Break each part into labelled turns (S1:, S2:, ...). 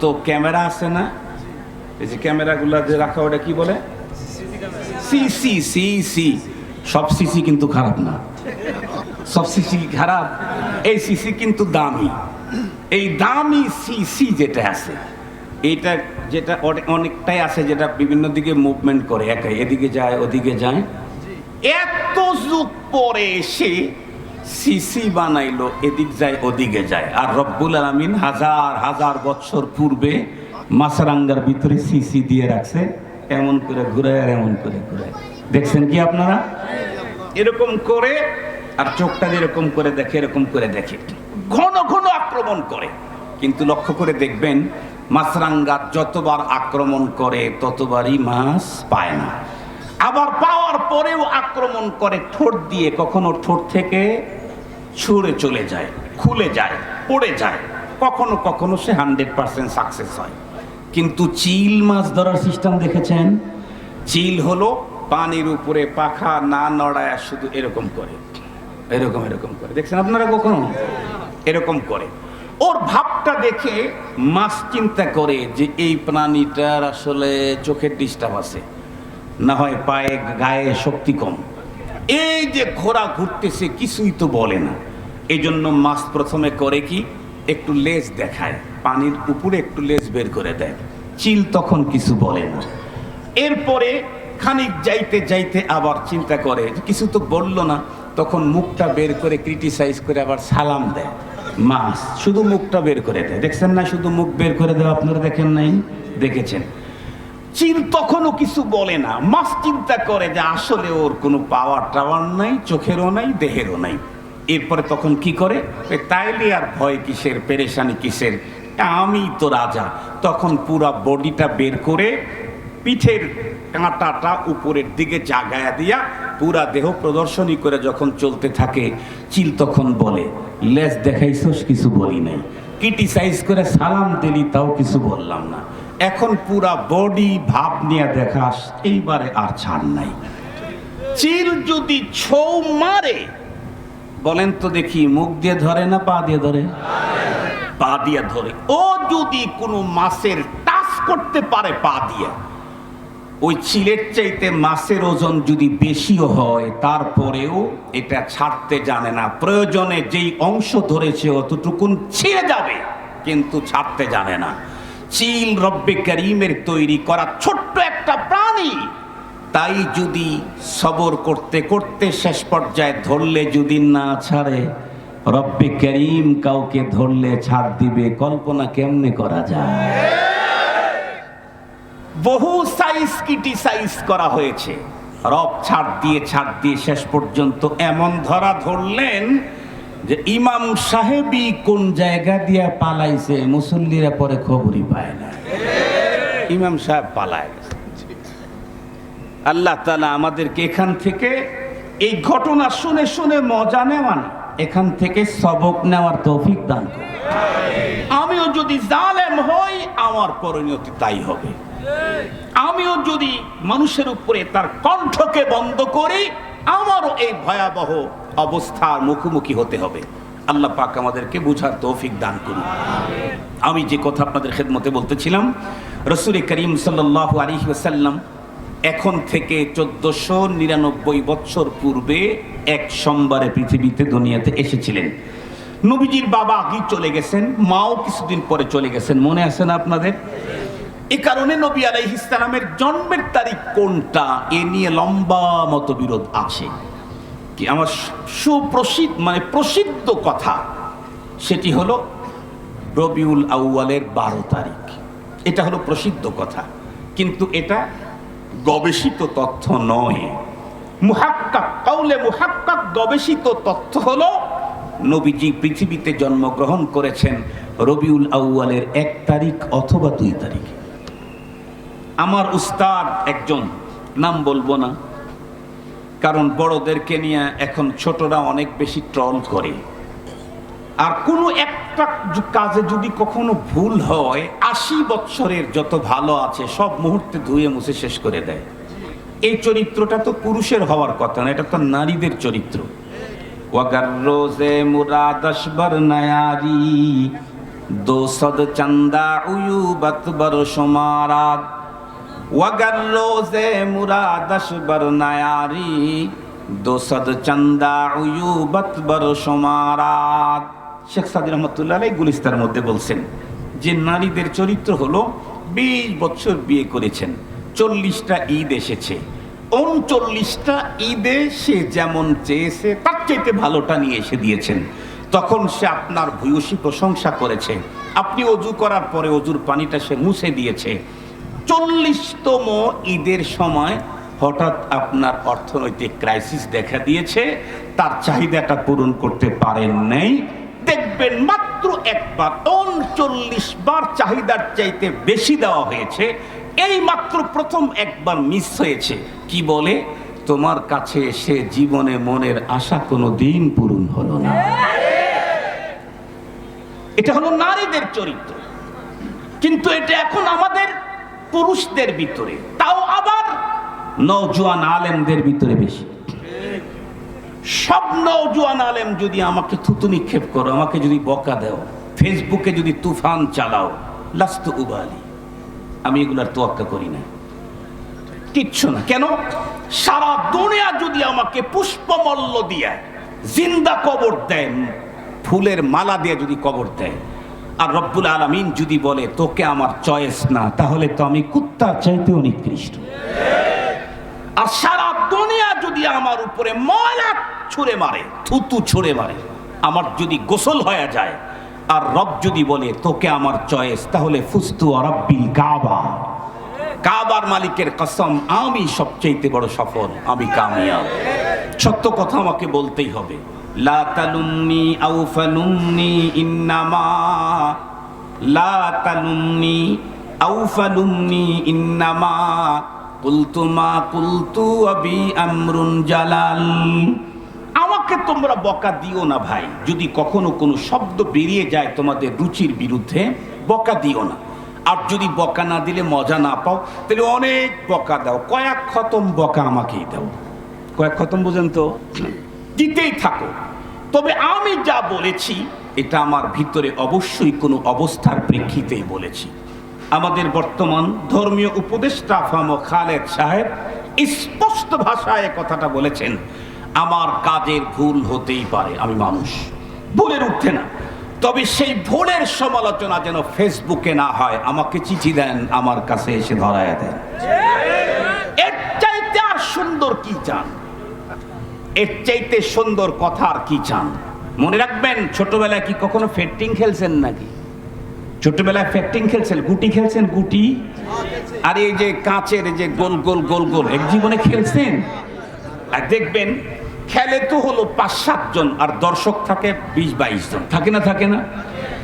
S1: তো ক্যামেরা আছে না, এই যে ক্যামেরাগুলো যে রাখা, ওটা কি বলে? সিসি। সিসি সব সিসি কিন্তু খারাপ না, সব সিসি খারাপ। এই সিসি কিন্তু দামি। এই দামি সিসি যেটা আছে, এইটা যেটা অনেকটাই আছে, যেটা বিভিন্ন দিকে মুভমেন্ট করে, একাই এদিকে যায় ওদিকে যায়। এত যুগ পরে এসে সিসি বানাইলো, এদিক যায় ওদিকে যায়। আর রব্বুল আলামিন হাজার হাজার বছর পূর্বে মাছরাঙ্গার ভিতরে সিসি দিয়ে রাখছে, এমন করে ঘুরে আর এমন করে ঘুরে। দেখছেন কি আপনারা? এরকম করে, আর চোখটা এরকম করে দেখে, এরকম করে দেখে, ঘন ঘন আক্রমণ করে। কিন্তু লক্ষ্য করে দেখবেন, মাছরাঙ্গা যতবার আক্রমণ করে ততবারই মাছ পায় না। আবার পাওয়ার পরেও আক্রমণ করে ঠোঁট দিয়ে, কখনো ঠোঁট থেকে ছুঁড়ে চলে যায়, খুলে যায়, পড়ে যায়। কখনো কখনো সে 100% সাকসেস হয়। কিন্তু চিল মাছ ধরার সিস্টেম দেখেছেন? চিল হলো পানির উপরে পাখা না নড়ায় শুধু এরকম করে, এরকম এরকম করে। দেখছেন আপনারা কখনো? এরকম করে। ওর ভাবটা দেখে মাছ চিন্তা করে যে এই প্রাণীটার আসলে চোখের ডিস্টার্ব আছে, না হয় পায়ে গায়ে শক্তি কম। এই যে ঘোড়া ঘুরতেছে, কিছুই তো বলে না। এই জন্য মাছ প্রথমে করে কি, একটু লেজ দেখায়, পানির উপরে একটু লেজ বের করে দেয়। চিল তখন কিছু বলে না। এরপরে খানিক যাইতে যাইতে আবার চিন্তা করে কিছু তো বললো না, তখন মুখটা বের করে ক্রিটিসাইজ করে আবার সালাম দেয়। মাছ শুধু মুখটা বের করে দেয়। দেখছেন না? শুধু মুখ বের করে দেয়। আপনারা দেখেন নাই? দেখেছেন? চিল তখনও কিছু বলে না। মাছ চিন্তা করে যে আসলে ওর কোনো পাওয়ার টাওয়ার নাই, চোখেরও নাই, দেহেরও নাই। এরপরে তখন কি করে, তাইলে আর ভয় কিসের, পেরেশানি কিসের, আমি তো রাজা। তখন পুরা বডিটা বের করে পিঠের কাঁটাটা উপরের দিকে জাগায়া দিয়া পুরা দেহ প্রদর্শনী করে যখন চলতে থাকে, চিল তখন বলে, লেজ দেখাইছস, কিছু বলি নাই। ক্রিটিসাইজ করে সালাম দিলি, তাও কিছু বললাম না। এখন পুরা বডি ভাব নিয়ে দেখাস, এইবারে আর ছাড় নাই। চিল যদি ছৌ মারে, বলেন তো দেখি, মুখ দিয়ে ধরে না পা দিয়ে ধরে? পা দিয়ে ধরে। ও যদি কোনো মাছের টাচ করতে পারে পা দিয়ে, ওই চিলের চাইতে মাছের ওজন যদি বেশিও হয়, তারপরেও এটা ছাড়তে জানে না। প্রয়োজনে যেই অংশ ধরেছে অতটুকুন ছিঁড়ে যাবে, কিন্তু ছাড়তে জানে না। চিল রব্বে করিমের তৈরি করা ছোট্ট একটা প্রাণী। তাই যদি সবর করতে করতে শেষ পর্যায়ে ধরলে যদি না ছাড়ে, রব্বে করিম কাউকে ধরলে ছাড় দিবে, কল্পনা কেমনে করা যায়? বহু সাইজ ক্রিটিসাইজ করা হয়েছে, রব ছাড় দিয়ে শেষ পর্যন্ত এমন ধরা ধরলেন যে ইমাম সাহেবই কোন জায়গা দিয়ে পালাইছে, মুসল্লিরা পরে খবরই পায় না। ইমাম সাহেব পালায় গেছে। আল্লাহ তাআলা আমাদেরকে এখান থেকে, এই ঘটনা শুনে শুনে মজা নেওয়া না, এখান থেকে সবক নেওয়ার তৌফিক দান করুন। আমিও যদি জালেম হই, আমার পরিণতি তাই হবে। আমিও যদি মানুষের উপরে তার কণ্ঠকে বন্ধ করি, আমারও এই ভয়াবহ অবস্থার মুখোমুখি হতে হবে। আল্লাহ পাক আমাদেরকে বুঝার তৌফিক দান করুন। আমি যে কথা আপনাদের খেদমতে বলতেছিলাম, রাসূল করিম সাল্লাল্লাহু আলাইহি ওয়াসাল্লাম এখন থেকে 1499 বছর পূর্বে এক সোমবারে পৃথিবীতে দুনিয়াতে এসেছিলেন। নবীজির বাবা আগেই চলে গেছেন, মাও কিছুদিন পরে চলে গেছেন। মনে আছে না আপনাদের? এই কারণে নবী আলাইহিস সালামের জন্মের তারিখ কোনটা, এ নিয়ে লম্বা মতবিরোধ আছে। কি আমার প্রসিদ্ধ কথা, সেটি হলো রবিউল আউয়ালের 12 তারিখ। এটা হলো প্রসিদ্ধ কথা, কিন্তু এটা গবেষিত তথ্য নয়। মুহাক্কাক কাউলে মুহাক্কাক গবেষিত তথ্য হলো নবীজি পৃথিবীতে জন্মগ্রহণ করেছেন রবিউল আউয়ালের 1 তারিখ অথবা 2 তারিখ। আমার উস্তাদ একজন, নাম বলবো না, কারণ বড়দেরকে নিয়ে এখন ছোটরা অনেক বেশি ট্রল করে। আর কোনো একটা কাজে যদি কখনো ভুল হয়, 80 বছরের যত ভালো আছে সব মুহূর্তে ধুয়ে মুছে শেষ করে দেয়। এই চরিত্রটা তো পুরুষের হওয়ার কথা না, এটা তো নারীদের চরিত্র। ওয়াগার রোজে মুরাদাশবার নায়ারি दोसद चंदा उयूबत बर शुमारात वगर रोज़े मुरादश बर नयारी दोसद चंदा उयूबत बर शुमारात। শেখ সাদি রহমতুল্লাহ আলাইহি গুলিস্তার মধ্যে বলছেন যে নারীদের চরিত্র হলো 20 বছর বিয়ে করেছেন, 40টা ঈদ এসেছে, 39টা ঈদে সে যেমন চেয়েছে তার চাইতে ভালোটা নিয়ে এসে দিয়েছেন। তখন সে আপনার ভূয়সী প্রশংসা করেছে, আপনি অজু করার পরে অজুর পানিটা সে মুছে দিয়েছে। 40তম ঈদের সময় হঠাৎ আপনার অর্থনৈতিক ক্রাইসিস দেখা দিয়েছে, তার চাহিদাটা পূরণ করতে পারেন নাই। দেখবেন মাত্র একবার 39 বার চাহিদার চাইতে বেশি দেওয়া হয়েছে, এই মাত্র প্রথম একবার মিস হয়েছে। কি বলে, তোমার কাছে এসে জীবনে মনের আশা কোনো দিন পূরণ হলো না। এটা হলো নারীদের চরিত্র, কিন্তু এটা এখন আমাদের পুরুষদের ভিতরে, তাও আবার নওজোয়ান আলেমদের ভিতরে বেশি। সব নওজোয়ান আলেম যদি আমাকে থুতু নিক্ষেপ করো, আমাকে যদি বকা দাও, ফেসবুকে যদি তুফান চালাও, লাস্তু উবালি, আমি এগুলার তোয়াক্কা করি না, কিচ্ছু না। কেন? সারা দুনিয়া যদি আমাকে পুষ্পমল্ল দিয়ে জিন্দা কবর দেয়, ফুলের মালা দিয়ে যদি কবর দেয়, আর রব্বুল আলামিন যদি বলে তোকে আমার চয়েস না, তাহলে তো আমি কুত্তার চাইতেও নিকৃষ্ট। আর সারা দুনিয়া যদি আমার উপরে ময়লা ছুঁড়ে মারে, থুতু ছুঁড়ে মারে, আমার যদি গোসল হয়ে যায়, আর রব যদি বলে তোকে আমার চয়েস, তাহলে ফুস্তু রাব্বিল কাবা, কাবার মালিকের কসম, আমি সবচেয়ে বড় সফল, আমি কামিয়াব। সত্য কথা আমাকে বলতেই হবে। লা তালুমনি আও ফালুমনি ইন্নামা, লা তালুমনি আও ফালুমনি ইন্নামা কুলতু মা কুলতু আবি আমরুন জালাল। আমাকে তোমরা বকা দিও না ভাই, যদি কখনো কোনো শব্দ বেরিয়ে যায় তোমাদের রুচির বিরুদ্ধে, বকা দিও না। আর যদি বকা না দিলে মজা না পাও, তাহলে অনেক বকা দাও, কয়েক খতম বকা আমাকেই দাও। কয়েক খতম বুঝেন তো, দিতেই থাকো। তবে আমি যা বলেছি এটা আমার ভিতরে অবশ্যই কোনো অবস্থার প্রেক্ষিতেই বলেছি। আমাদের বর্তমান ধর্মীয় উপদেষ্টা ফামো খালেদ সাহেব স্পষ্ট ভাষায় কথাটা বলেছেন, আমার কাজের ভুল হতেই পারে, আমি মানুষ, ভুলের উঠে না, তবে সেই ভুলের সমালোচনা যেন ফেসবুকে না হয়, আমাকে চিঠি দেন, আমার কাছে এসে ধরায় দেন। এর চাইতে আর সুন্দর কি চান? এর চাইতে সুন্দর কথা আর কি চান? মনে রাখবেন, ছোটবেলায় কি কখনো ফেটটিং খেলছেন নাকি? ছোটবেলায় ফেটটিং খেলছেন, গুটি খেলছেন, গুটি, আর এই যে কাঁচের যে গোল গোল গোল গোল, এক জীবনে খেলছেন? আর দেখবেন খেলে তো হলো 5-7 জন, আর দর্শক থাকে 20-22 জন, থাকে না? থাকে না?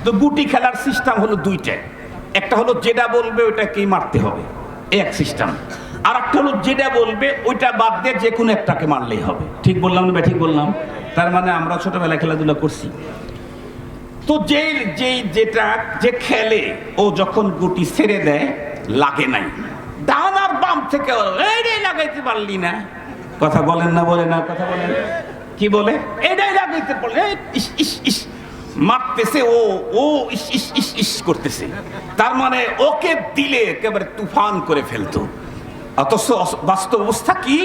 S1: তো গুটি খেলার সিস্টেম হলো দুইটা, একটা হলো যেটা বলবে ওইটাকেই মারতে হবে, এক সিস্টেম, আর একটা হলো যেটা বলবে ওইটা বাদ দিয়ে যে কোনো একটাকে মারলেই হবে। ঠিক বললাম না? ঠিক বললাম? তার মানে আমরা ছোটবেলায় খেলাধুলা করছি। তো যেটা যে খেলে, ও যখন গুটি ছেড়ে দেয় লাগে নাই, ডান আর বাম থেকে লাগাইতে পারলি না, কথা বলেন না? বলে না? কথা বলেন, কি বলে? এটাই লাগাইতে পারলে ইস ইস ইস মারতেছে, ও ইস ইস ইস ইস করতেছে, তার মানে ওকে দিলে একেবারে তুফান করে ফেলতো। অথচ বাস্তব অবস্থা কি,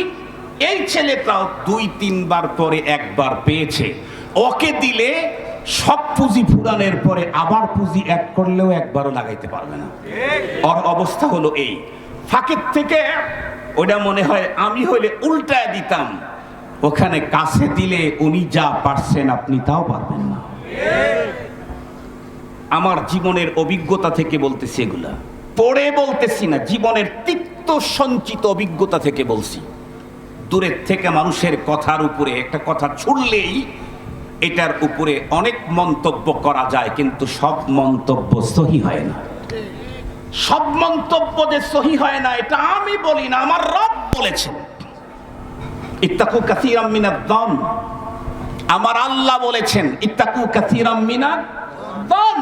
S1: এই ছেলেটাও 2-3 বার পরে একবার পেয়েছে, ওকে দিলে সব পুঁজি ফুরানোর পরে আবার পুঁজি অ্যাড করলেও একবারও লাগাইতে পারবে না। ওর অবস্থা হলো এই, ফাঁকের থেকে ওটা মনে হয় আমি হইলে উল্টায় দিতাম, ওখানে কাছে দিলে উনি যা পারছেন আপনি তাও পারবেন না। আমার জীবনের অভিজ্ঞতা থেকে বলতেছি, এগুলা পড়ে বলতেছি না, জীবনের তিক্ত সঞ্চিত অভিজ্ঞতা থেকে বলছি। দূরের থেকে মানুষের কথার উপরে একটা কথা ছুড়লেই এটার উপরে অনেক মন্তব্য করা যায়, কিন্তু সব মন্তব্য সহি হয় না। সব মন্তব্য যে সহি হয় না এটা আমি বলি না, আমার রব বলেছেন, ইত্তাকু কাসীরাম মিনাদ-দান, আমার আল্লাহ বলেছেন ইত্তাকু কাসীরাম মিনাদ-দান,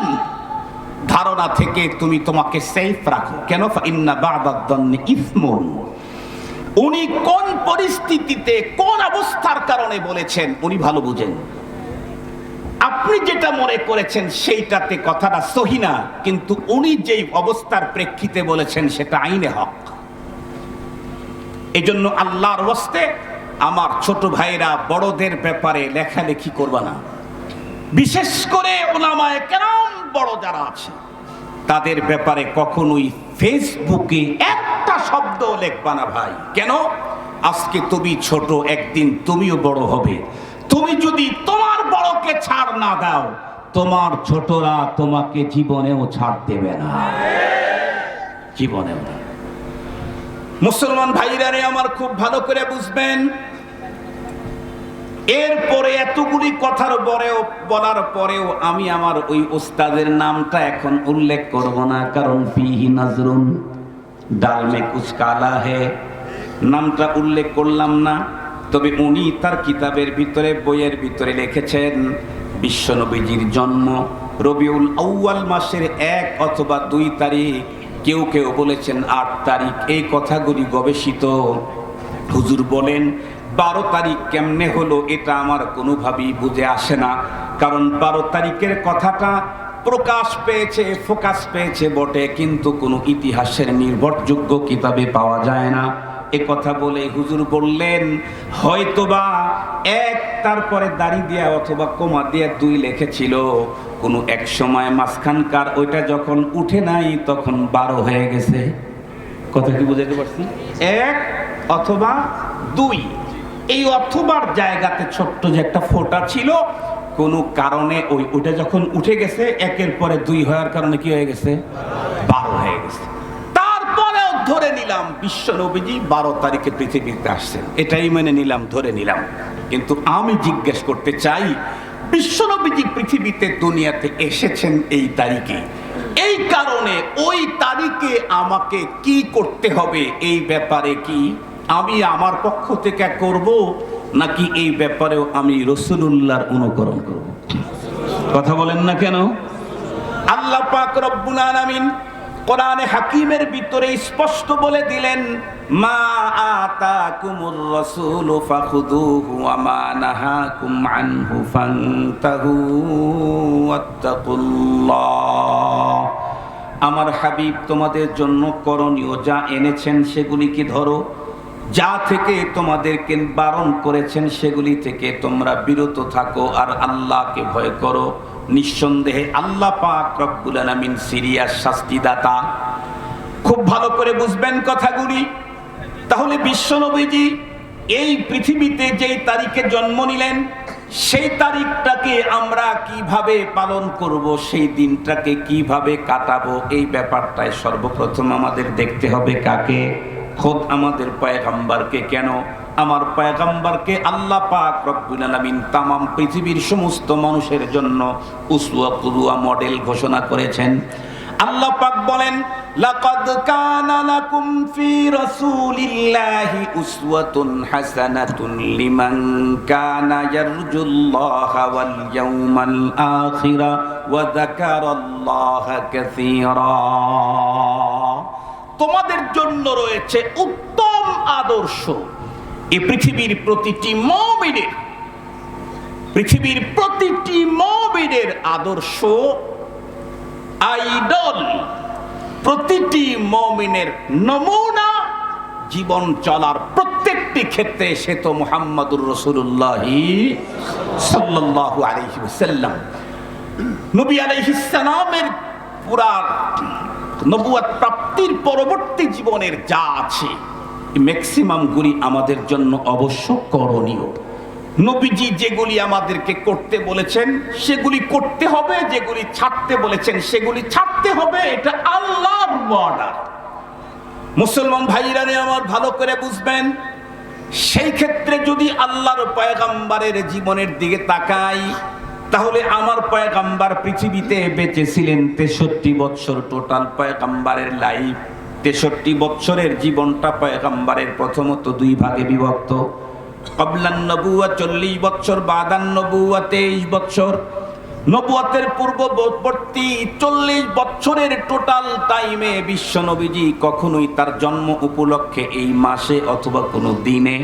S1: ধারণা থেকে তুমি তোমাকে সেফ রাখো। কেন? ইন্না বা'দাদ-দান্নি ইসমুন। উনি কোন পরিস্থিতিতে কোন অবস্থার কারণে বলেছেন উনি ভালো বুঝেন। আপনি যেটা মনে করেছেন সেইটাতে কথাটা সহি না, কিন্তু উনি যেই অবস্থার প্রেক্ষিতে বলেছেন সেটা আইনে হক। এজন্য আল্লাহর ওয়াস্তে আমার ছোট ভাইরা বড়দের ব্যাপারে লেখালেখি করবা না, বিশেষ করে উলামায়ে কেরাম বড় যারা আছে তাদের ব্যাপারে কখনোই ফেসবুকে একটা শব্দ লিখবা না ভাই। কেন? আজকে তুমি ছোট, একদিন তুমিও বড় হবে। তুমি যদি তোমার বড়কে ছাড় না দাও, তোমার ছোটরা তোমাকে জীবনেও ছাড় দেবে না, জীবনেও না। মুসলমান ভাইরা রে আমার, খুব ভালো করে বুঝবেন, এরপরে এতগুলি কথার বলার পরেও আমি আমার ওই ওস্তাদের নামটা এখন উল্লেখ করব না, কারণ ফিহি নাজরুন ডাল মে কুছ কালা হে, নামটা উল্লেখ করলাম না। তবে উনি তার কিতাবের ভিতরে, বইয়ের ভিতরে লিখেছেন বিশ্বনবীজির জন্ম রবিউল আউয়াল মাসের 1 অথবা 2 তারিখ, কেউ কেউ বলেছেন 8 তারিখ। এই কথাগুলি গবেষিত। হুজুর বলেন 12 তারিখ কেমনে হলো এটা আমার কোনোভাবেই বুঝে আসে না, কারণ 12 তারিখের কথাটা প্রকাশ পেয়েছে, ফোকাস পেয়েছে বটে, কিন্তু কোনো ইতিহাসের নির্ভরযোগ্য কিতাবে পাওয়া যায় না। এ কথা বলে হুজুর বললেন হয়তোবা 1 তারপরে দাড়ি দিয়া অথবা কোমা দিয়া 2 লিখেছিল, কোনো এক সময় মাঝখানকার ওইটা যখন উঠে নাই তখন 12 হয়ে গেছে। কথা কি বুঝাতে পারছি? 1 অথবা 2, এই অথবার জায়গাতে ছোট্ট যে একটা ফোঁটা ছিল, কোনো কারণে ওইটা যখন উঠে গেছে, 1-এর পরে 2 হওয়ার কারণে কি হয়ে গেছে? 12 হয়ে গেছে। তারপরেও ধরে নিলাম বিশ্ব নবীজি 12 তারিখে পৃথিবীতে আসছেন, এটাই মেনে নিলাম, ধরে নিলাম। কিন্তু আমি জিজ্ঞেস করতে চাই, বিশ্ব নবীজি পৃথিবীতে দুনিয়াতে এসেছেন এই তারিখে, এই কারণে ওই তারিখে আমাকে কি করতে হবে, এই ব্যাপারে কি আমি আমার পক্ষ থেকে করব, নাকি এই ব্যাপারেও আমি রাসূলুল্লাহর অনুকরণ করব? কথা বলেন না কেন? আল্লাহ পাক রব্বুল আলামিন কোরআনে হাকিমের ভিতরে স্পষ্ট বলে দিলেন, মা আতাকুমুর রাসূলু ফাখুযুহু ওয়া মা নাহাকুম আনহু ফান্তাহু ওয়াত্তাকুল্লাহ। আমার হাবিব তোমাদের জন্য করণীয় যা এনেছেন সেগুলিকে ধরো, যা থেকে তোমাদেরকে বারণ করেছেন সেগুলি থেকে তোমরা বিরত থাকো, আর আল্লাহকে ভয় করো। নিঃসন্দেহে আল্লাহ পাক রব্বুল আলামিন সিরিয়াস শাস্তিদাতা। খুব ভালো করে বুঝবেন কথাগুলি। তাহলে বিশ্বনবীজি এই পৃথিবীতে যেই তারিখে জন্ম নিলেন, সেই তারিখটাকে আমরা কিভাবে পালন করব, সেই দিনটাকে কিভাবে কাটাবো, এই ব্যাপারটাই সর্বপ্রথম আমাদের দেখতে হবে। কাকে? খোদ আমাদের পয়গম্বরকে। কেন? আমার পয়গম্বরকে আল্লাহ পাক রব্বুল আলামিন তামাম পৃথিবীর সমস্ত মানুষের জন্য উসওয়া কুদওয়া মডেল ঘোষণা করেছেন। আল্লাহ পাক বলেন, লাকাদ কানা লাকুম ফি রাসূলিল্লাহি উসওয়াতুন হাসানাতুন লিমান কানা ইয়ারজুল্লাহা ওয়াল ইয়াউমাল আখিরা ওয়া যাকারাল্লাহা কাসীরা। তোমাদের জন্য রয়েছে উত্তম আদর্শ। এই পৃথিবীর প্রতিটি মুমিনের আদর্শ আইডল, প্রতিটি মুমিনের নমুনা জীবন চলার প্রত্যেকটি ক্ষেত্রে সে তো মুহাম্মাদুর রাসূলুল্লাহ সাল্লাল্লাহু আলাইহি ওয়াসাল্লাম। নবী আলাইহিস সালামের পুরা নবুয়ত প্রাপ্তির পরবর্তী জীবনের যা আছে ম্যাক্সিমাম গুলি আমাদের জন্য অবশ্য করণীয়। নবীজি যেগুলি আমাদেরকে করতে বলেছেন সেগুলি করতে হবে, যেগুলি ছাড়তে বলেছেন সেগুলি ছাড়তে হবে। এটা আল্লাহর অর্ডার। মুসলমান ভাইরা আমার ভালো করে বুঝবেন, সেই ক্ষেত্রে যদি আল্লাহর পয়গম্বরের জীবনের দিকে তাকাই, তাহলে আমার পয়গম্বর পৃথিবীতে বেঁচে ছিলেন 63 বছর। টোটাল পয়গম্বরের লাইফ 63 বছরের জীবনটা পয়গম্বরের প্রথমত 2 ভাগে বিভক্ত। ক্বাবলান নবুওয়াত 40 বছর, বাদান নবুওয়াত 23 বছর। নবুয়তের পূর্ববর্তী 40 বছরের টোটাল টাইমে বিশ্ব নবীজি কখনোই তার জন্ম উপলক্ষে এই মাসে অথবা কোনো দিনে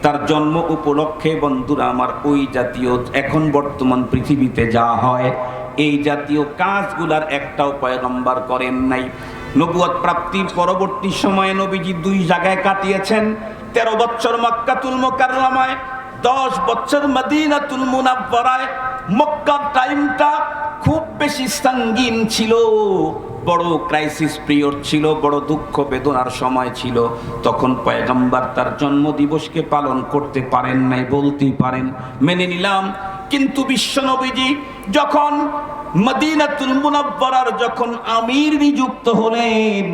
S1: তার জন্ম উপলক্ষে বন্ধুরা আমার ওই জাতীয় এখন বর্তমান পৃথিবীতে যা হয় এই জাতীয় কাজগুলার একটাও পয়গম্বর করেন নাই। নবুয়ত প্রাপ্তির পরবর্তী সময়ে নবীজি 2 জায়গায় কাটিয়েছেন। 13 বছর মক্কাতুল মুকাররমায়, 10 বছর মদিনাতুল মুনাওয়ারায়। মক্কার টাইমটা খুব বেশি সঙ্গীন ছিল, বড় ক্রাইসিস পিরিয়ড ছিল, বড় দুঃখ বেদনার সময় ছিল। তখন পয়গম্বর তার জন্মদিবসকে পালন করতে পারেন নাই, বলতেই পারেন, মেনে নিলাম। কিন্তু বিশ্বনবীজি যখন মদিনাতুল মুনাওয়ারার যখন আমির নিযুক্ত হলেন,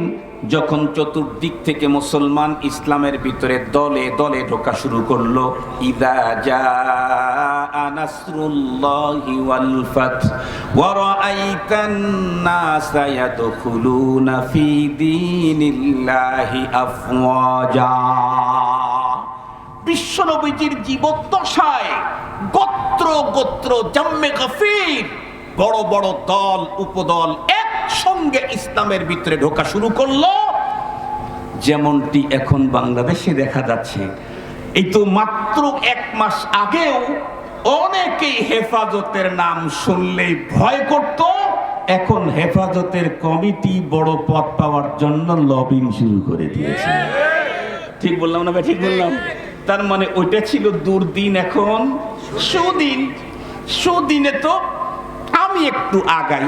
S1: যখন চতুর্দিক থেকে মুসলমান ইসলামের ভিতরে দলে দলে ঢোকা শুরু করলো, ইদা জাআ নাসরুল্লাহি ওয়াল ফাত ওয়া রাআইতান নাসা ইয়াদখুলুনা ফি দীনিল্লাহি আফওয়াজা। বিশ্বনবীজির জীবদ্দশায় গোত্র গোত্র জাম্মে গফির বড় বড় দল উপদল একসঙ্গে ইসলামের ভিতরে ঢোকা শুরু করলো, যেমনটি এখন বাংলাদেশে দেখা যাচ্ছে। এই তো মাত্র 1 মাস আগেও অনেকেই হেফাজতের নাম শুনলেই ভয় করত, এখন হেফাজতের কমিটি বড় পদ পাওয়ার জন্য লবিং শুরু করে দিয়েছে। ঠিক বললাম না ভাই? ঠিক বললাম? তার মানে ওইটা ছিল দুর্দিন, এখন সুদিন। সুদিনে তো আমি একটু আগাই।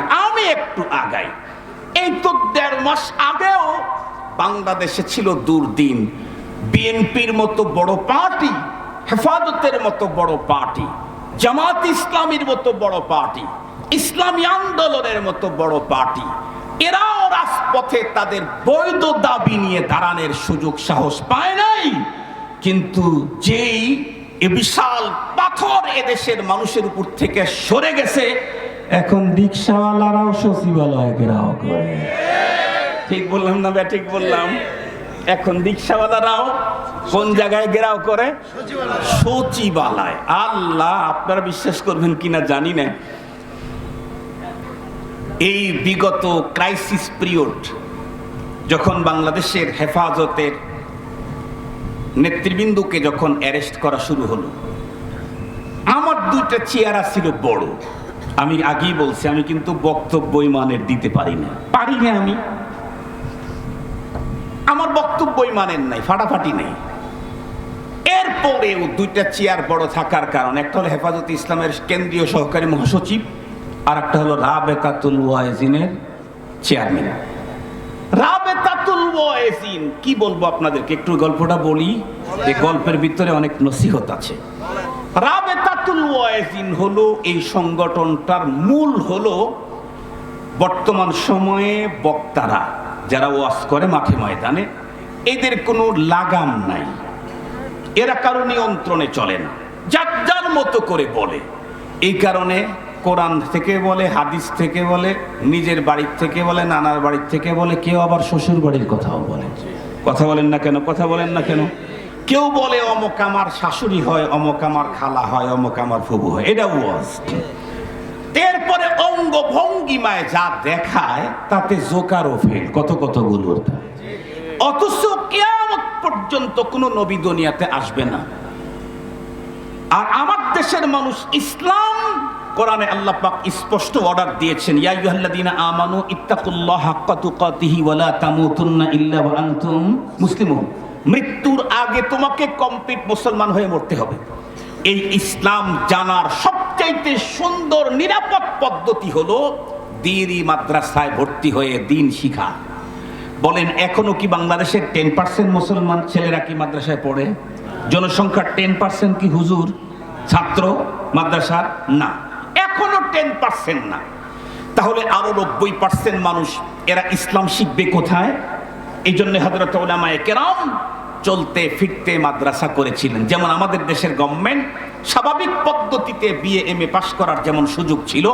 S1: এই তো 1.5 মাস আগেও বাংলাদেশে ছিল দুর্দিন। বিএনপির মতো বড় পার্টি, হেফাজতের মতো বড় পার্টি, জামাত ইসলামীর মতো বড় পার্টি, ইসলামী আন্দোলনের মতো বড় পার্টি, এরাও রাজপথে তাদের বৈধ দাবি নিয়ে দাঁড়ানোর সুযোগ সাহস পায় নাই। কিন্তু যেই এ বিশাল পাথর এদেশের মানুষের উপর থেকে সরে গেছে, এখন রিকশাওয়ালারাও সচিবালয় ঘেরাও করে। ঠিক বললাম না ভাই? ঠিক বললাম? এখন রিকশাওয়ালারাও কোন জায়গায় ঘেরাও করে? সচিবালয়। আল্লাহ, আপনারা বিশ্বাস করবেন কিনা জানি না, এই বিগত ক্রাইসিস পিরিয়ড যখন বাংলাদেশের হেফাজতের নেতৃবৃন্দকে যখন অ্যারেস্ট করা শুরু হলো, আমার 2টা চেহারা ছিল বড়। আমি আগেই বলছি, আমি কিন্তু বক্তব্য ইমানের দিতে পারি না। আমি আমার বক্তব্য ইমানের নাই, ফাটাফাটি নেই। এরপরেও 2টা চেয়ার বড় থাকার কারণ, একটা হলো হেফাজতে ইসলামের কেন্দ্রীয় সহকারী মহাসচিব, আর একটা হলো রাবেতাতুল ওয়াইজিনের চেয়ারম্যান। রাবেতাতুল ওয়াইজিন, কি বলবো আপনাদেরকে, একটু গল্পটা বলি। এই গল্পের ভিতরে অনেক নসিহত আছে। রাবেতাতুল ওয়াইজিন হলো এই সংগঠনটার মূল, হলো বর্তমান সময়ে বক্তারা যারা ওয়াজ করে মাঠে ময়দানে, এদের কোনো লাগাম নাই, এরা কারো নিয়ন্ত্রণে চলে না, যার যার মতো করে বলে। এই কারণে কোরআন থেকে বলে, হাদিস থেকে বলে, নিজের বাড়ির থেকে বলে, নানার বাড়ির থেকে বলে, কেউ আবার শ্বশুর বাড়ির কথাও বলে। কথা বলেন না কেন? কথা বলেন না কেন? কেউ বলে অমুক আমার শাশুড়ি হয়, অমুক আমার খালা হয়, অমুক আমার ফুবু হয়। এটা ওয়াজ। এরপরে অঙ্গ ভঙ্গিমায় যা দেখায় তাতে জোকারও ফেল, কত কতগুলো। অথচ কিয়ামত পর্যন্ত কোনো নবী দুনিয়াতে আসবে না। আর আমার দেশের মানুষ ইসলাম, কোরআনে আল্লাহ পাক স্পষ্ট অর্ডার দিয়েছেন, ইয়া আইয়ুহাল্লাযীনা আমানু ইত্তাকুল্লাহা হাক্কা তুকাতিহি ওয়া লা তামুতুন্না ইল্লা ওয়া আনতুম মুসলিমুন। মৃত্যুর আগে তোমাকে কমপ্লিট মুসলমান হয়ে মরতে হবে। এই ইসলাম জানার সবচাইতে সুন্দর নিরাপদ পদ্ধতি হলো দিনী মাদ্রাসায় ভর্তি হয়ে দিন শিখা। বলেন, এখনো কি বাংলাদেশের 10% মুসলমান ছেলেরা কি মাদ্রাসায় পড়ে? জনসংখ্যার 10% কি হুজুর ছাত্র মাদ্রাসার? না, এখনো 10% না। তাহলে আরো 90% মানুষ, এরা ইসলাম শিখবে কোথায়? এই জন্য হযরত উলামায়ে কেরাম চলতে ফিরতে মাদ্রাসা করেছিলেন। যেমন আমাদের দেশের গভর্নমেন্ট স্বাভাবিক পদ্ধতিতে BA-MA পাশ করার যেমন সুযোগ ছিল,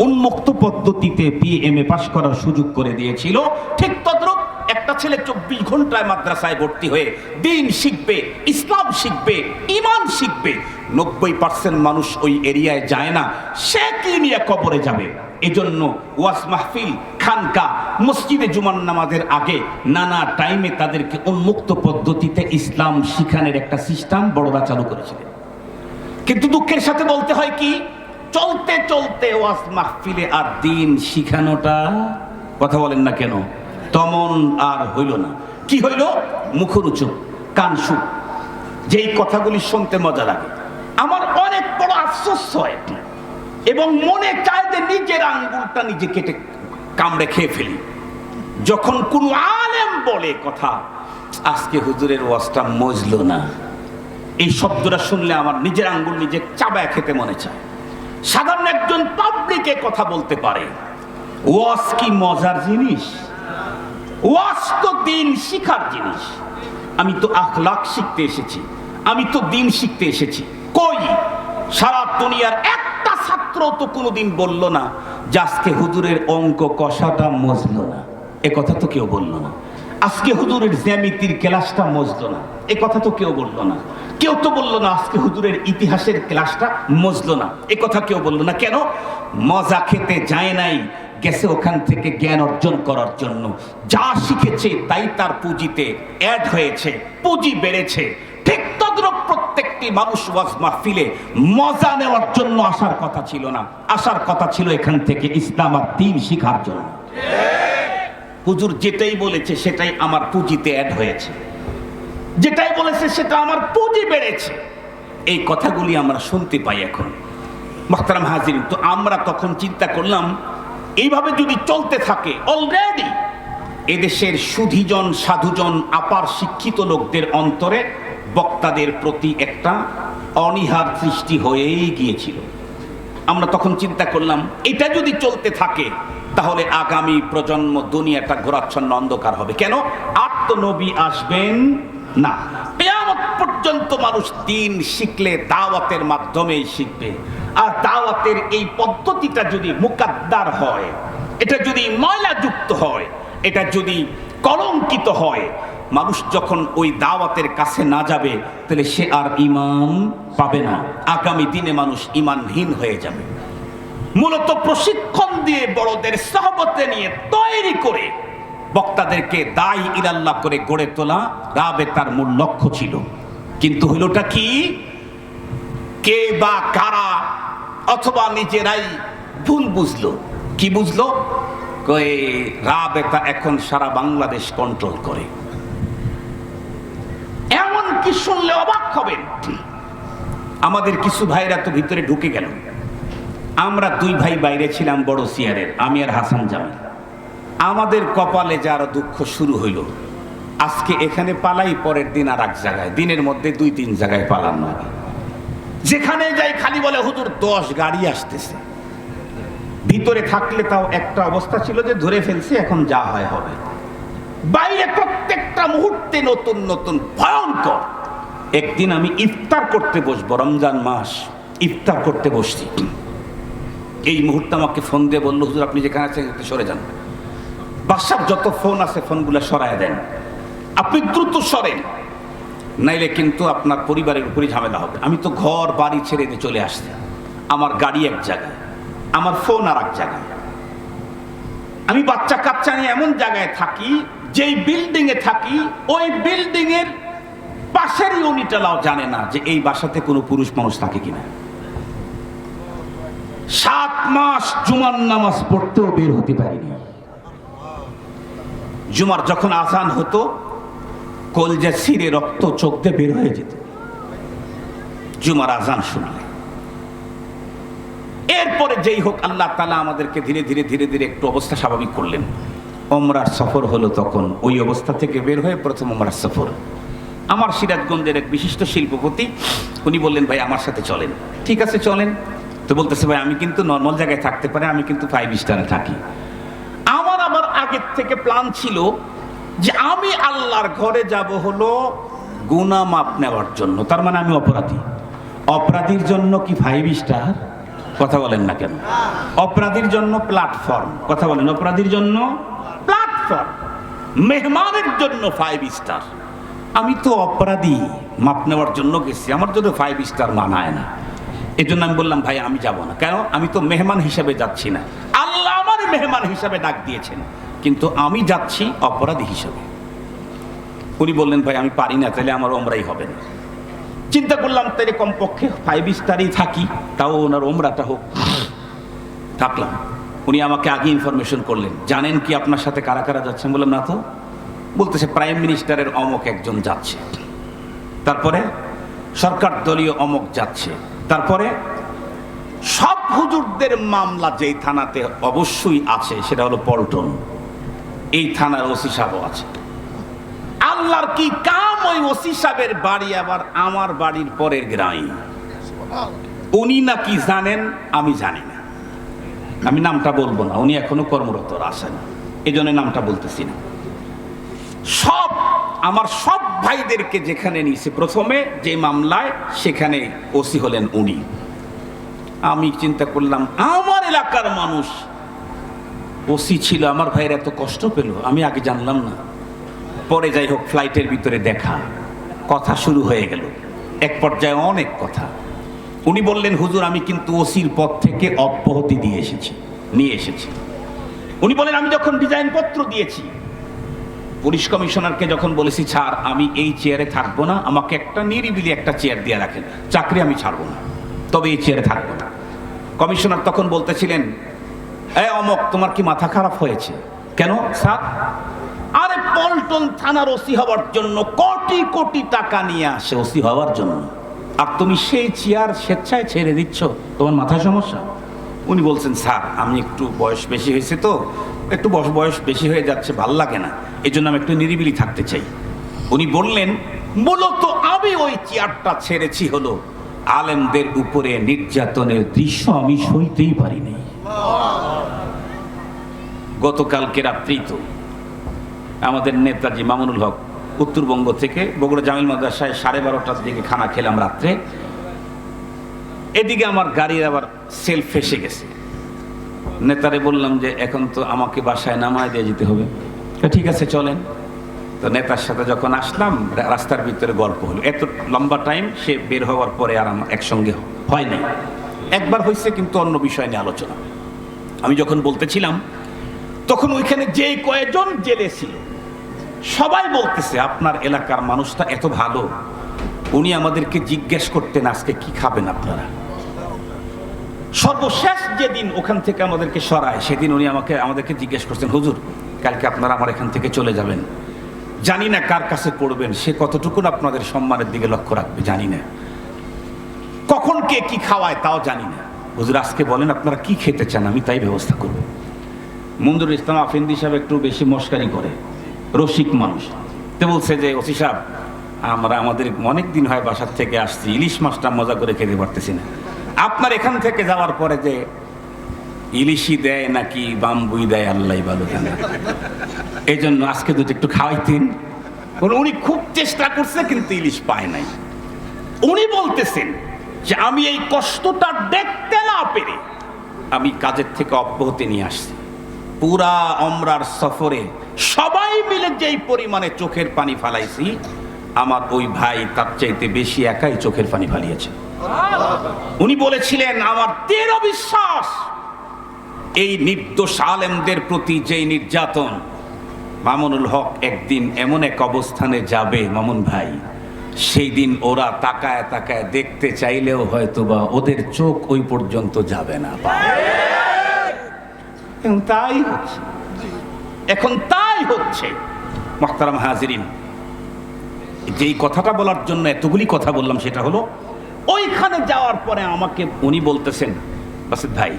S1: উন্মুক্ত পদ্ধতিতে BA-MA পাশ করার সুযোগ করে দিয়েছিল, ঠিক তদ্রুপ একটা ছেলে 24 ঘন্টায় মাদ্রাসায় ভর্তি হয়ে দিন শিখবে, ইসলাম শিখবে, ঈমান শিখবে। 90% মানুষ ওই এরিয়ায় যায় না, সে কি নিয়ে কবরে যাবে? এজন্য ওয়াজ মাহফিল খানকা মসজিদে জুমার নামাজের আগে নানা টাইমে তাদেরকে উন্মুক্ত পদ্ধতিতে ইসলাম শিখানোর একটা সিস্টেম বড়রা চালু করেছিলেন। কিন্তু দুঃখের সাথে বলতে হয় কি, চলতে চলতে ওয়াজ মাহফিলে আর দিন শিখানোটা, কথা বলেন না কেন, তেমন আর হইল না। কি হইল? মুখরোচক, কানসুক, যেই কথাগুলি শুনতে মজা লাগে। আমার অনেক বড় আফসোস হয় এবং মনে চায় যে নিজের আঙ্গুলটা নিজে কেটে কামড়ে খেয়ে ফেলি যখন কোন আলেম বলে কথা, আজকে হুজুরের ওয়াজটা মজলো না। এই শব্দটা শুনলে আমার নিজের আঙ্গুল নিজে চাবায় খেতে মনে চায়। সাধারণ একজন পাবলিকে কথা বলতে পারে, ওয়াজ কি মজার জিনিস? ওয়াজ তো দিন শিখার জিনিস। আমি তো আখলাক শিখতে এসেছি, আমি তো দিন শিখতে এসেছি। কই সারা দুনিয়ার একটা ছাত্র তো কোনোদিন বলল না যে আজকে হুজুরের অঙ্ক কষাটা মজলো না, এ কথা তো কেউ বললো না। আজকে হুজুরের জ্যামিতির ক্লাসটা মজলো না, এ কথা তো কেউ বললো না। কেউ তো বললো না আজকে হুজুরের ইতিহাসের ক্লাসটা মজলো না, এ কথা কেউ বললো না। কেন? মজা খেতে যায় নাই, গেছে ওখান থেকে জ্ঞান অর্জন করার জন্য। যা শিখেছে তাই তার পুঁজিতে অ্যাড হয়েছে, পুঁজি বেড়েছে। ঠিক তদ্রূপ প্রত্যেকটি মানুষ ওয়াজ মাহফিলে মজা নেওয়ার জন্য আসার কথা ছিল না, আসার কথা ছিল এখান থেকে ইসলাম আর দ্বীন শিখার জন্য। হুজুর যেটাই বলেছে সেটাই আমার পুঁজিতে অ্যাড হয়েছে, যেটাই বলেছে সেটা আমার পুঁজি বেড়েছে। এই কথাগুলি আমরা শুনতে পাই এখন। মুহতারাম হাজিরিন, তো আমরা তখন চিন্তা করলাম এইভাবে যদি চলতে থাকে, অলরেডি এদেশের সুধীজন সাধুজন আপার শিক্ষিত লোকদের অন্তরে বক্তাদের প্রতি একটা অনীহার সৃষ্টি হয়েই গিয়েছিল। আমরা তখন চিন্তা করলাম এটা যদি চলতে থাকে তাহলে আগামী প্রজন্ম দুনিয়াটা ঘোরাচ্ছন্ন অন্ধকার হবে। কেন? আর তো নবী আসবেন না। কিয়ামত পর্যন্ত মানুষ দিন শিখলে দাওয়াতের মাধ্যমেই শিখবে। আর দাওয়াতের এই পদ্ধতিটা যদি মুকাদ্দার হয়, এটা যদি ময়লাযুক্ত হয়, এটা যদি কলঙ্কিত হয়, মানুষ যখন ওই দাওয়াতের কাছে না যাবে তাহলে সে আর ঈমান পাবে না। আগামী দিনে মানুষ ঈমানহীন হয়ে যাবে। মূলত প্রশিক্ষণ দিয়ে বড়দের সহবতে নিয়ে তৈরি করে বক্তাদেরকে দায়ী ইলাল্লাহ করে গড়ে তোলা রাবেতার মূল লক্ষ্য ছিল। কিন্তু হইলটা কি? কে বা কারা অথবা নিজেরাই ভুল বুঝলো। কি বুঝলো? রাবেতা এখন সারা বাংলাদেশ কন্ট্রোল করে। এমন কি শুনলে অবাক হবেন, আমাদের কিছু ভাইরা তো ভিতরে ঢুকে গেল। আমরা দুই ভাই বাইরে ছিলাম বড় চেয়ারের, আমি আর হাসান জামিল। আমাদের কপালে যার দুঃখ শুরু হইল, আজকে এখানে পালাই, পরের দিন আর এক জায়গায়, দিনের মধ্যে 2-3 জায়গায় পালাম না। যেখানে যাই খালি বলে হুজুর 10 গাড়ি আসতেছে। ভিতরে থাকলে তাও একটা অবস্থা ছিল যে ধরে ফেলছি, এখন যা হয় হবে। বাইরে প্রত্যেকটা মুহূর্তে নতুন নতুন ভয়ঙ্কর। একদিন আমি ইফতার করতে বসবো, রমজান মাস, ইফতার করতে বসছি। এই মুহূর্তে আমাকে ফোন দিয়ে বললো হুজুর আপনি যেখানে আছেন সরে যান, বাসার যত ফোন আছে ফোনগুলো সরায় দেন, আপনি দ্রুত সরেন, নাইলে কিন্তু আপনার পরিবারের উপরই ঝামেলা হবে। আমি তো ঘর বাড়ি ছেড়ে দিয়ে চলে আসছি, আমার গাড়ি এক জায়গায়, আমার ফোন আর এক জায়গায়। আমি বাচ্চা কাচ্চা নিয়ে এমন জায়গায় থাকি, যেই বিল্ডিং এ থাকি ওই বিল্ডিং এর পাশের ইউনিটালাও জানে না যে এই বাসাতে কোনো পুরুষ মানুষ থাকে কিনা। 7 মাস জুমার নামাজ পড়তেও বের হতে পারিনি। জুমার যখন আজান হতো কলজা ছিঁড়ে রক্ত চোখ দিয়ে বের হয়ে যেত জুমার আজান শুনলে। এরপরে যেই হোক আল্লাহ তাআলা আমাদেরকে ধীরে ধীরে ধীরে ধীরে একটু অবস্থা স্বাভাবিক করলেন। ওমরার সফর হলো, তখন ওই অবস্থা থেকে বের হয়ে প্রথম ওমরার সফর। আমার সিরাজগঞ্জের এক বিশিষ্ট শিল্পপতি, উনি বললেন ভাই আমার সাথে চলেন। ঠিক আছে চলেন। তো বলতেছে ভাই আমি কিন্তু নর্মাল জায়গায় থাকতে পারি, আমি কিন্তু 5 স্টারে থাকি। আমার আবার আগের থেকে প্ল্যান ছিল যে আমি আল্লাহর ঘরে যাব হলো গুনাহ মাপ নেওয়ার জন্য। তার মানে আমি অপরাধী। অপরাধীর জন্য কি 5 স্টার? কথা বলেন না কেন? অপরাধীর জন্য প্ল্যাটফর্ম। কথা বলেন, অপরাধীর জন্য প্ল্যাটফর্ম, মেহমানের জন্য 5 স্টার। আমি তো অপরাধী, মাপ নেওয়ার জন্য গেছি, আমার জন্য 5 স্টার মানায় না। এই জন্য আমি বললাম ভাই আমি যাব না। কেন? আমি তো মেহমান হিসেবে যাচ্ছি না, আল্লাহ আমার মেহমান হিসাবে ডাক দিয়েছেন, কিন্তু আমি যাচ্ছি অপরাধী হিসাবে। উনি বললেন ভাই আমি পারি না, তাহলে আমার ওমরাই হবে না। চিন্তা করলাম তাহলে কমপক্ষে 5 স্টারই থাকি, তাও ওনার ওমরাটা হোক। থাকলাম। উনি আমাকে আগে ইনফরমেশন করলেন, জানেন কি আপনার সাথে কারা কারা যাচ্ছেন? বললাম না তো। বলতেছে প্রাইম মিনিস্টারের অমক একজন যাচ্ছে, তারপরে সরকার দলীয় অমক যাচ্ছে, তারপরে সব হুজুরদের মামলা যেই থানাতে অবশ্যই আছে সেটা হলো পল্টন, এই থানার ওসি সাহেব আছে। আল্লাহর কি কাম, ওই ওসি সাহেবের বাড়ি আবার আমার বাড়ির পরের গ্রামে। উনি নাকি জানেন, আমি জানি না। আমি নামটা বলবো না, উনি এখনো কর্মরত আছেন, এই জন্য নামটা বলতেছি না। সব আমার সব ভাইদেরকে যেখানে নিয়েছে প্রথমে যে মামলায়, সেখানে ওসি হলেন উনি। আমি চিন্তা করলাম আমার এলাকার মানুষ ওসি ছিল, আমার ভাইয়ের এত কষ্ট পেল, আমি আগে জানলাম না। পরে যাই হোক, ফ্লাইটের ভিতরে দেখা, কথা শুরু হয়ে গেল, এক পর্যায়ে অনেক কথা। উনি বললেন হুজুর আমি কিন্তু ওসির পদ থেকে অব্যাহতি নিয়ে এসেছি। উনি বলেন আমি যখন ডিজাইন পত্র দিয়েছি, পুলিশ কমিশনারকে যখন বলেছি ছাড় আমি এই চেয়ারে থাকবো না, আমাকে একটা নিরিবিলি একটা চেয়ার দিয়ে রাখেন, চাকরি আমি ছাড়বো না, তবে এই চেয়ারে থাকবো না। কমিশনার তখন বলতেছিলেন এ অমক তোমার কি মাথা খারাপ হয়েছে? কেন স্যার? আরে পল্টন থানার ওসি হওয়ার জন্য কোটি কোটি টাকা নিয়ে আসে ওসি হওয়ার জন্য, আর তুমি সেই চেয়ার স্বেচ্ছায় ছেড়ে দিচ্ছ, তোমার মাথায় সমস্যা? উনি বলছেন স্যার আমি একটু বয়স বেশি হয়েছে তো, একটু বয়স বেশি হয়ে যাচ্ছে, ভাল লাগে না, এই জন্য আমি একটু নিরিবিলি থাকতে চাই। উনি বললেন মূলত আমি ওই চেয়ারটা ছেড়েছি হলো আলেমদের উপরে নির্যাতনের দৃশ্য আমি সইতেই পারিনি। গতকালকে রাত্রি তো আমাদের নেতাজি মামুনুল হক উত্তরবঙ্গ থেকে বগুড়া জামিল মাদ্রাসায় 12:30টার দিকে খানা খেলাম রাত্রে। এদিকে আমার গাড়ির আবার সেলফ ফেসে গেছে। নেতারে বললাম যে এখন তো আমাকে বাসায় নামায় দিয়ে যেতে হবে। ঠিক আছে চলেন। তো নেতার সাথে যখন আসলাম রাস্তার ভিতরে গল্প হলো, এত লম্বা টাইম সে বের হওয়ার পরে আর আমার একসঙ্গে হয় নাই, একবার হয়েছে কিন্তু অন্য বিষয় নিয়ে আলোচনা। আমি যখন বলতেছিলাম তখন ওইখানে যে কয়েকজন জেলে ছিল সবাই বলতেছে আপনার এলাকার মানুষটা এত ভালো, উনি আমাদেরকে জিজ্ঞেস করতেন আজকে কি খাবেন আপনারা। সর্বশেষ যেদিন ওখান থেকে আমাদেরকে সরায় সেদিন উনি আমাদেরকে জিজ্ঞেস করছেন হুজুর কালকে আপনারা আমার এখান থেকে চলে যাবেন, জানি না কার কাছে পড়বেন, সে কতটুকু আপনাদের সম্মানের দিকে লক্ষ্য রাখবে জানি না, কখন কে কি খাওয়ায় তাও জানি না, হুজুর আজকে বলেন আপনারা কি খেতে চান আমি তাই ব্যবস্থা করব। মঞ্জুর ইসলাম আফেন্দি সাহেব একটু বেশি মস্কারি করে, রসিক মানুষ, তো বলছে যে ওসি সাহেব আমাদের অনেক দিন হয় বাসার থেকে আসছি, ইলিশ মাছটা মজা করে খেতে পারতেছি না, আপনার এখান থেকে যাওয়ার পরে যে ইলিশই দেয় নাকি বাম্বুই দেয় আল্লাহ ভালো জানে, এই জন্য আজকে দুটো একটু খাওয়াইতেন। উনি খুব চেষ্টা করছে কিন্তু ইলিশ পায় নাই। উনি বলতেছেন যে আমি এই কষ্টটা দেখতে না পেরে আমি কাজের থেকে অব্যাহতি নিয়ে আসছি। পুরা ওমরার সফরে সবাই মিলে যেই পরিমাণে চোখের পানি ফালাইছি, আমার ওই ভাই তার চাইতে বেশি একাই চোখের পানি ফালিয়েছে। উনি বলেছিলেন আমার দৃঢ় বিশ্বাস এই নির্দোষ আলেমদের প্রতি যেই নির্যাতন, মামুনুল হক একদিন এমন এক অবস্থানে যাবে মামুন ভাই, সেই দিন ওরা তাকায় তাকায় দেখতে চাইলেও হয়তোবা ওদের চোখ ওই পর্যন্ত যাবে না। তাই হচ্ছে, এখন তাই হচ্ছে। মুহতারাম হাজিরিন, যেই কথাটা বলার জন্য এতগুলি কথা বললাম সেটা হলো ওইখানে যাওয়ার পরে আমাকে উনি বলতেছেন বাসিত ভাই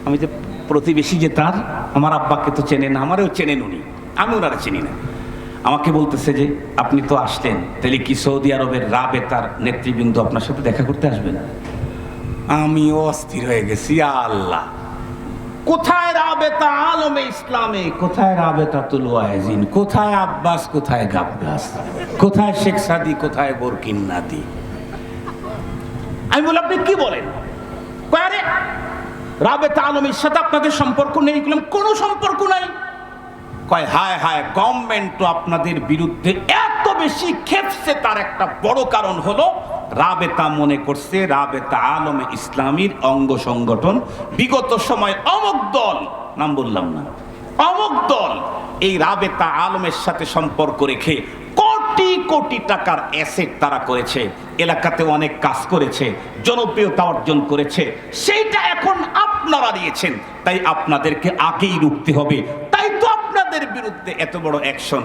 S1: আমি যে প্রতিবেশী যে তার, আমার আব্বাকে তো চেনেন, আমারও চেনেন উনি, আমি ওনারা চিনি না। আমাকে বলতেছে যে আপনি তো আসলেন, তাহলে কি সৌদি আরবের রাবেতার নেতৃবৃন্দ আপনার সাথে দেখা করতে আসবেন? আমি অস্থির হয়ে গেছি, আল্লাহ কোথায় রাবেতা আলমে ইসলামে, কোথায় রাবেতাতুল ওয়াইজিন, কোথায় আব্বাস, কোথায় গাব্বাস, কোথায় শেখ সাদি, কোথায় বরকিন নাদি। আমি বলি আপনি কি বলেন? আরে রাবেতা আলমের সাথে আপনাদের সম্পর্ক নেই? কোনো সম্পর্ক নাই। কয় হায় হায়, গভর্নমেন্ট তো আপনাদের বিরুদ্ধে এত বেশি খেপছে, তার একটা বড় কারণ হলো রাবেতা মনে করছে রাবেতা আলমে ইসলামীর অঙ্গ সংগঠন বিগত সময় অমুক দল নাম বললাম না, অমুক দল এই রাবেতা আলমের সাথে সম্পর্ক রেখে কোটি কোটি টাকার অ্যাসেট তারা করেছে, এলাকাতে অনেক কাজ করেছে, জনপ্রিয়তা অর্জন করেছে, সেইটা এখন আপনারা দিয়েছেন, তাই আপনাদেরকে আগেই রুখতে হবে, তাই তো আপনাদের বিরুদ্ধে এত বড় অ্যাকশন।